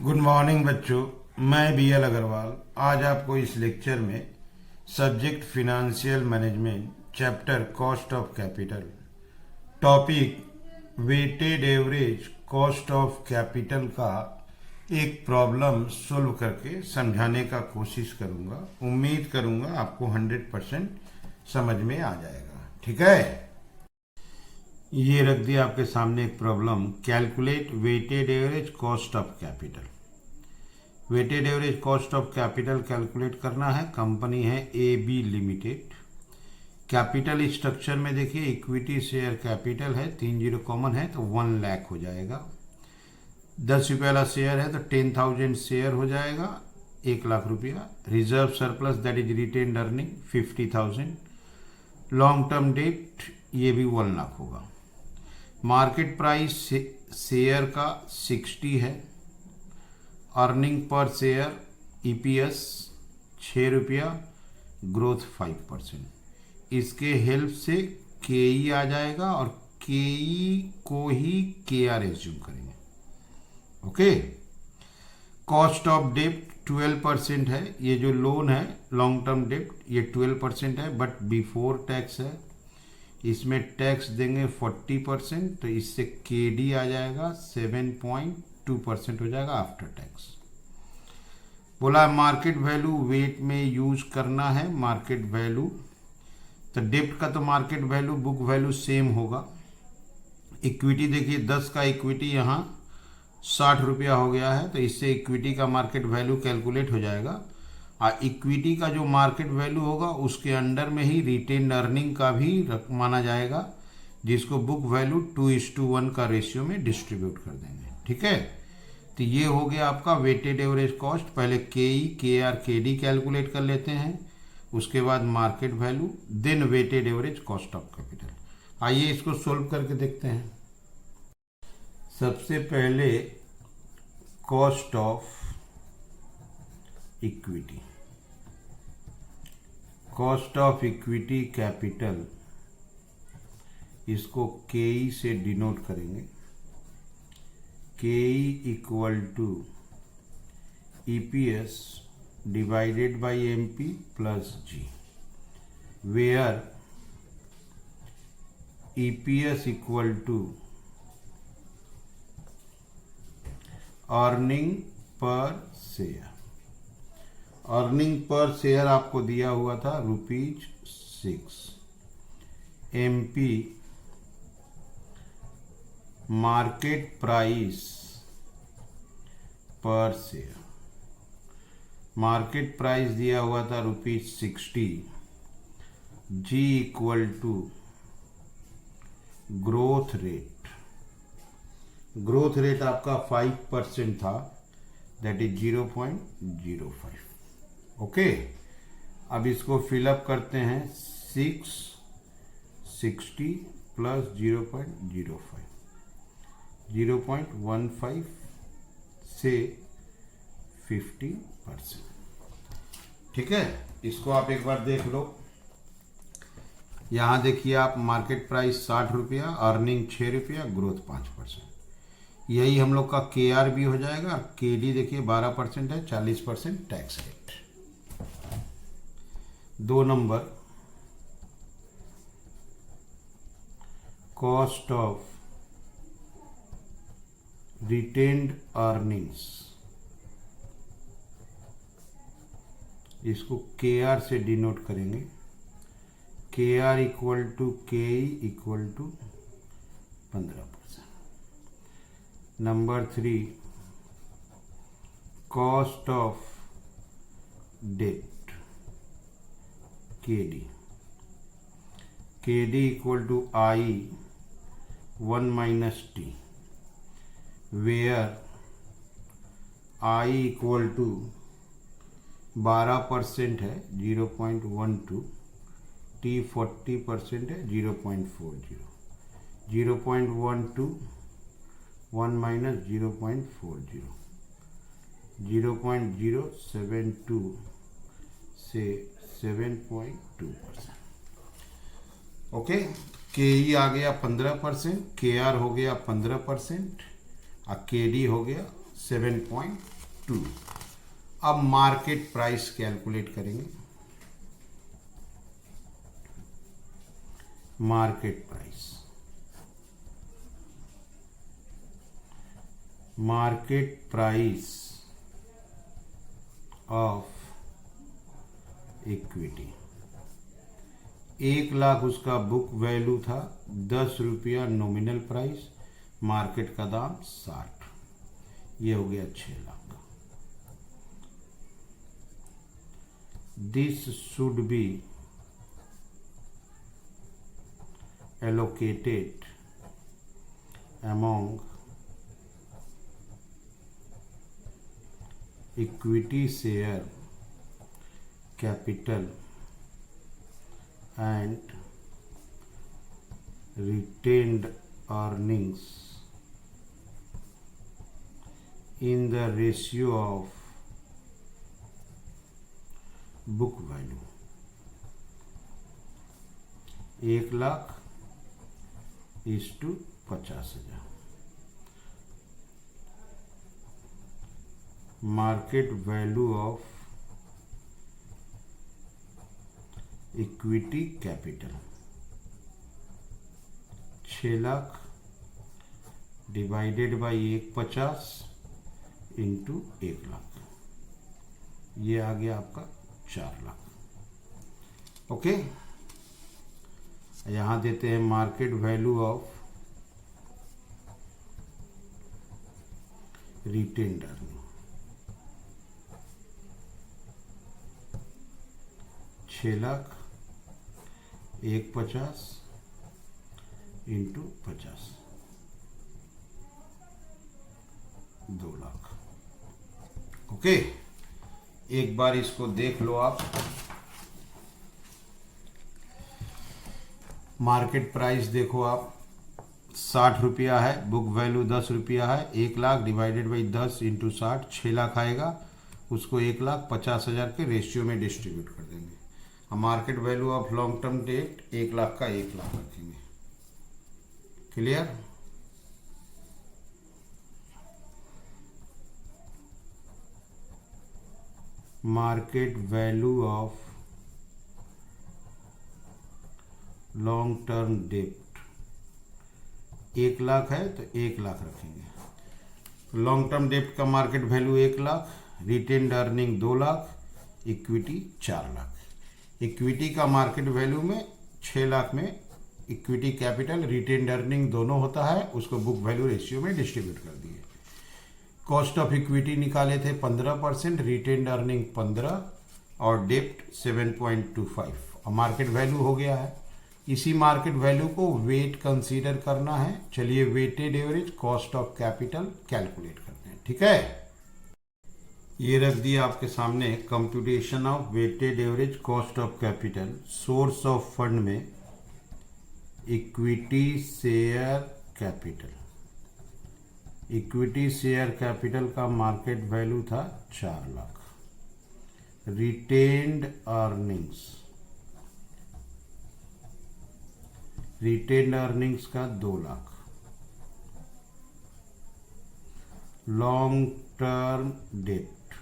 Good morning बच्चों, मैं BL Agarwal आज आपको इस लेक्चर में subject financial management chapter cost of capital topic weighted average cost of capital का एक प्रॉब्लम सोल्व करके समझाने का कोशिश करूंगा। उम्मीद करूंगा आपको 100% समझ में आ जाएगा। ठीक है, ये रख दिया आपके सामने एक problem. Calculate weighted average cost of capital. Weighted average cost of capital calculate करना है। कंपनी है AB लिमिटेड। कैपिटल स्ट्रक्चर में देखिए इक्विटी शेयर कैपिटल है, 3 जीरो कॉमन है तो 1 लाख हो जाएगा। 10 रुपये वाला शेयर है तो 10,000 शेयर हो जाएगा, 1 लाख रुपया। Reserve surplus that is retained earning 50,000। Long term debt ये भी 1 लाख होगा। मार्केट प्राइस शेयर का 60 है। अर्निंग पर शेयर EPS 6 रुपया, ग्रोथ 5%। इसके हेल्प से KE आ जाएगा और KE को ही KR एज्यूम करेंगे। ओके, कॉस्ट ऑफ डेप्ट 12% है। ये जो लोन है लॉन्ग टर्म डेप्ट ये 12% है, बट बिफोर टैक्स है। इसमें टैक्स देंगे 40%, तो इससे KD आ जाएगा 7.2% हो जाएगा आफ्टर टैक्स। बोला मार्केट वैल्यू वेट में यूज करना है। मार्केट वैल्यू तो डेप्ट का तो market value book value same होगा। इक्विटी देखिए 10 का इक्विटी यहाँ 60 रुपया हो गया है, तो इससे इक्विटी का मार्केट वैल्यू कैलकुलेट हो जाएगा। और इक्विटी का जो मार्केट वैल्यू होगा उसके अंडर में ही रिटेन अर्निंग का भी माना जाएगा, जिसको बुक वैल्यू 2:1 का रेशियो में डिस्ट्रीब्यूट कर देंगे। ठीक है, तो ये हो गया आपका वेटेड एवरेज कॉस्ट। पहले KE KR KD कैलकुलेट कर लेते हैं, उसके बाद market value, then weighted average cost of capital. आइए इसको सोल्व करके देखते हैं। सबसे पहले cost of equity, cost of equity capital, इसको KE से डिनोट करेंगे। KE equal to EPS divided by MP plus G, where EPS equal to earning per share. Earning per share आपको दिया हुआ था ₹6। MP market price per share, market price दिया हुआ था ₹60। G equal to growth rate, growth rate आपका 5% था, that is 0.05। Okay, अब इसको फिलअप करते हैं। 660 प्लस 0.05, 0.15 से 50%। ठीक है, इसको आप एक बार देख लो। यहाँ देखिए आप, मार्केट प्राइस 60 रुपया, अर्निंग 6 रुपया, ग्रोथ 5%। यही हम लोग का KR भी हो जाएगा। KD देखिए 12% है, 40% tax rate. 2 number, cost of retained earnings, इसको KR से डिनोट करेंगे। KR equal to KE equal to 15%। Number 3, cost of debt KD, KD equal to I 1 minus T, where I equal to 12% है 0.12, T 40% है 0.40, 0.12 1 minus 0.40, 0.072 से 7.2%। Okay, KE आ गया 15%, KR हो गया 15% और KD हो गया 7.2। अब मार्केट प्राइस कैलकुलेट करेंगे। मार्केट प्राइस ऑफ इक्विटी, 1,00,000 उसका बुक वैल्यू था, 10 रुपया नॉमिनल प्राइस, मार्केट का दाम 60, ये हो गया 6,00,000। This should be allocated among equity share capital and retained earnings in the ratio of book value। 1,00,000 is to 50,000। Market value of equity capital 6,00,000 divided by 150 into 1,00,000, ये आ गया आपका 4,00,000। ओके, यहां देते हैं market value of retained earning 6,00,000 150 into 50 2,00,000। Okay, एक बार इसको देख लो आप। मार्केट प्राइस देखो आप, 60 रुपया है, बुक वैल्यू 10 रुपया है, 1,00,000 डिवाइडेड बाई 10 इंटू 60 6,00,000 आएगा, उसको 1,50,000 के रेशियो में डिस्ट्रीब्यूट कर देंगे। हम market value of long term debt 1,00,000 का 1,00,000 रखेंगे। Clear? Market value of long term debt 1,00,000 है तो 1,00,000 रखेंगे। लॉन्ग टर्म डेट का market value 1,00,000, retained earning 2,00,000, equity 4,00,000। Equity का मार्केट वैल्यू में 6,00,000 में इक्विटी कैपिटल रिटेन्ड अर्निंग दोनों होता है, उसको बुक वैल्यू रेशियो में डिस्ट्रीब्यूट कर दिए। कॉस्ट ऑफ इक्विटी निकाले थे 15%, रिटेन्ड अर्निंग 15 और डेप्ट 7.25 और मार्केट वैल्यू हो गया है। इसी मार्केट वैल्यू को वेट कंसीडर करना है। चलिए weighted average cost of capital calculate करते हैं। ठीक है, ये रख दिया आपके सामने computation of weighted average cost of capital. Source of fund में equity share capital, equity share capital का मार्केट वैल्यू था 4,00,000। रिटेन्ड अर्निंग्स, रिटेन्ड अर्निंग्स का 2,00,000। लॉन्ग टर्म डेप्ट,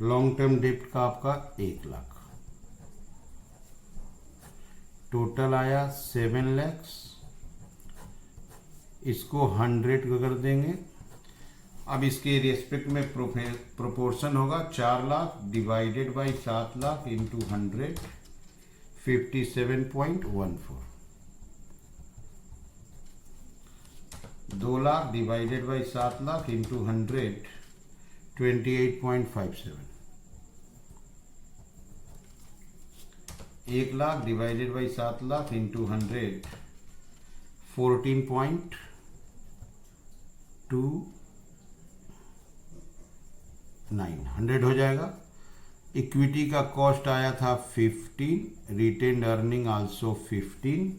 लॉन्ग टर्म डेप्ट का आपका 1,00,000। टोटल आया 7 lakhs। इसको 100 कर देंगे। अब इसके रेस्पेक्ट में प्रोपोर्शन होगा 4,00,000 divided by 7,00,000 into 100 57.14। 2,00,000 divided by 7,00,000 into 100 28.57। 1,00,000 divided by 7,00,000 into 100 14.29 100 हो जाएगा। इक्विटी का कॉस्ट आया था 15, रिटेन्ड अर्निंग आल्सो 15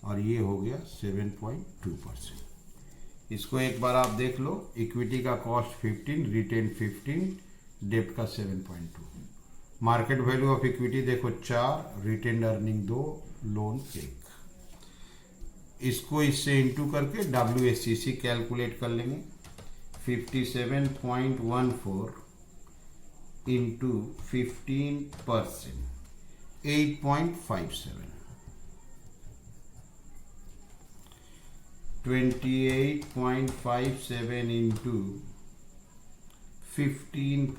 और ये हो गया 7.2%। इसको एक बार आप देख लो, इक्विटी का कॉस्ट 15, रिटेन्ड 15, डेप्ट का 7.2। मार्केट वैल्यू ऑफ इक्विटी देखो 4, रिटेन्ड अर्निंग 2, लोन 1। इसको इससे इंटू करके WACC कैलकुलेट कर लेंगे। 57.14 into 15%, 8.57. 28.57 into 15%,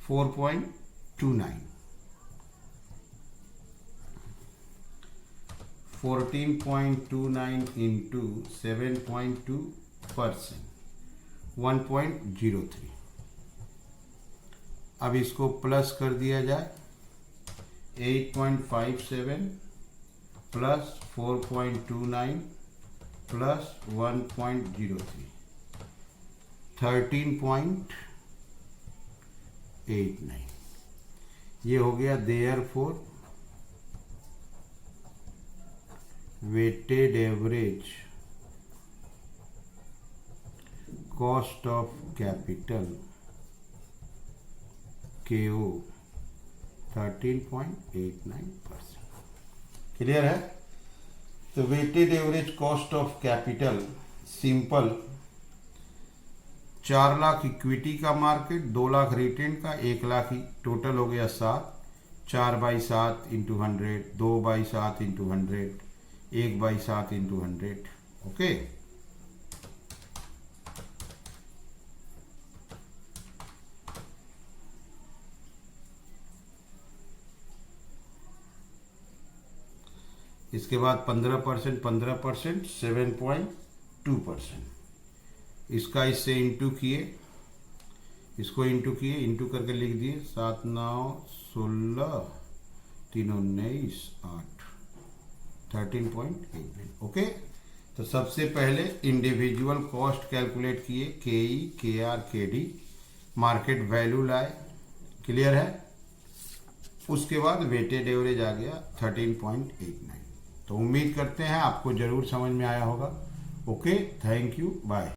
4.29. 14.29 into 7.2%, 1.03. अब इसको प्लस कर दिया जाए, 8.57 प्लस 4.29 प्लस 1.03, 13.89. ये हो गया therefore weighted average cost of capital KO 13.89%. Clear है? तो weighted average cost of capital simple, 4 lakh equity का मार्केट, 2 लाख रिटेन का, 1 लाख ही टोटल हो गया 7, 4/7 इंटू 100, 2/7 इंटू 100, 1/7 इंटू 100. ओके, इसके बाद 15%, 15%, 7.2%. इसका इससे इंटू किए, इसको इंटू किए, इंटू करके लिख दिए 7 9 16 3 19 8, 13.89. ओके, तो सबसे पहले इंडिविजुअल कॉस्ट कैलकुलेट किए, KE, KR, KD, market value लाए. क्लियर है? उसके बाद वेटेड एवरेज आ गया 13.89. तो उम्मीद करते हैं आपको जरूर समझ में आया होगा. Okay, thank you, bye.